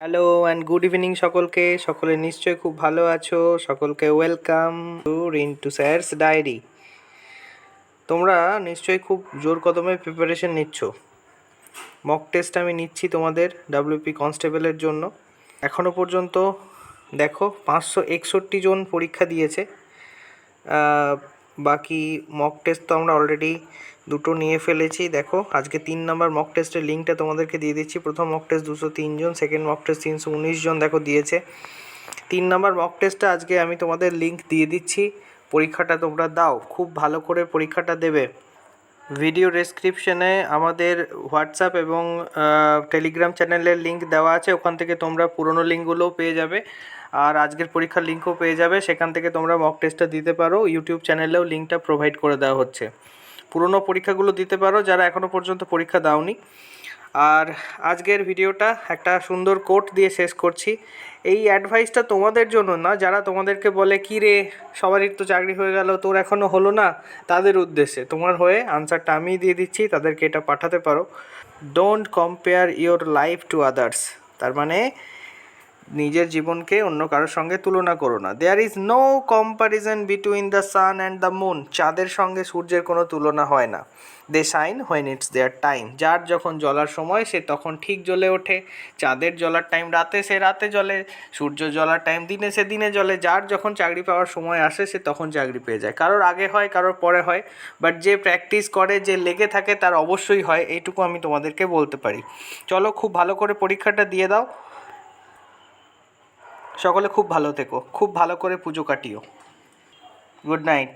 Hello and good evening সকলকে। সকলে নিশ্চয়ই খুব ভালো আছো। সকলকে ওয়েলকাম টু রিন্টু স্যারস ডায়েরি। তোমরা নিশ্চয়ই খুব জোর কদমে প্রিপারেশন নিচ্ছ। মক টেস্ট আমি নিচ্ছি তোমাদের ডাব্লিউপি কনস্টেবলের জন্য। এখনও পর্যন্ত দেখো 561 জন পরীক্ষা দিয়েছে। বাকি মক টেস্ট তো আমরা অলরেডি দুটো নিয়ে ফেলেছি। দেখো আজকে 3 নম্বর মক টেস্টের লিঙ্কটা তোমাদেরকে দিয়ে দিচ্ছি। প্রথম মক টেস্ট 203 জন, সেকেন্ড মক টেস্ট 319 জন দেখো দিয়েছে। 3 নম্বর মক টেস্টটা আজকে আমি তোমাদের লিঙ্ক দিয়ে দিচ্ছি। পরীক্ষাটা তোমরা দাও, খুব ভালো করে পরীক্ষাটা দেবে। ভিডিও ডেসক্রিপশনে আমাদের হোয়াটসঅ্যাপ এবং টেলিগ্রাম চ্যানেলের লিঙ্ক দেওয়া আছে, ওখান থেকে তোমরা পুরনো লিঙ্কগুলোও পেয়ে যাবে আর আজকের পরীক্ষার লিঙ্কও পেয়ে যাবে। সেখান থেকে তোমরা মক টেস্টটা দিতে পারো। ইউটিউব চ্যানেলেও লিঙ্কটা প্রোভাইড করে দেওয়া হচ্ছে। পুরনো পরীক্ষাগুলো দিতে পারো যারা এখনও পর্যন্ত পরীক্ষা দাওনি। আর আজকের ভিডিওটা একটা সুন্দর কোট দিয়ে শেষ করছি। এই অ্যাডভাইসটা তোমাদের জন্য না, যারা তোমাদেরকে বলে কী রে সবারই তো চাকরি হয়ে গেল, তোর এখনও হলো না, তাদের উদ্দেশ্যে। তোমার হয়ে আনসারটা আমিই দিয়ে দিচ্ছি, তাদেরকে এটা পাঠাতে পারো। Don't compare your life to others. তার মানে নিজের জীবনকে অন্য কারোর সঙ্গে তুলনা করো না। There is no comparison between the sun and the moon. চাঁদের সঙ্গে সূর্যের কোনো তুলনা হয় না। They shine when it's their time. যার যখন জ্বলার সময় সে তখন ঠিক জ্বলে ওঠে। চাঁদের জ্বলার টাইম রাতে, সে রাতে জ্বলে। সূর্য জ্বলার টাইম দিনে, সে দিনে জ্বলে। যার যখন চাকরি পাওয়ার সময় আসে সে তখন চাকরি পেয়ে যায়। কারোর আগে হয়, কারোর পরে হয়, বাট যে প্র্যাকটিস করে, যে লেগে থাকে, তার অবশ্যই হয়। এইটুকু আমি তোমাদেরকে বলতে পারি। চলো খুব ভালো করে পরীক্ষাটা দিয়ে দাও। সকলে খুব ভালো থেকো, খুব ভালো করে পুজো কাটিও। Good night.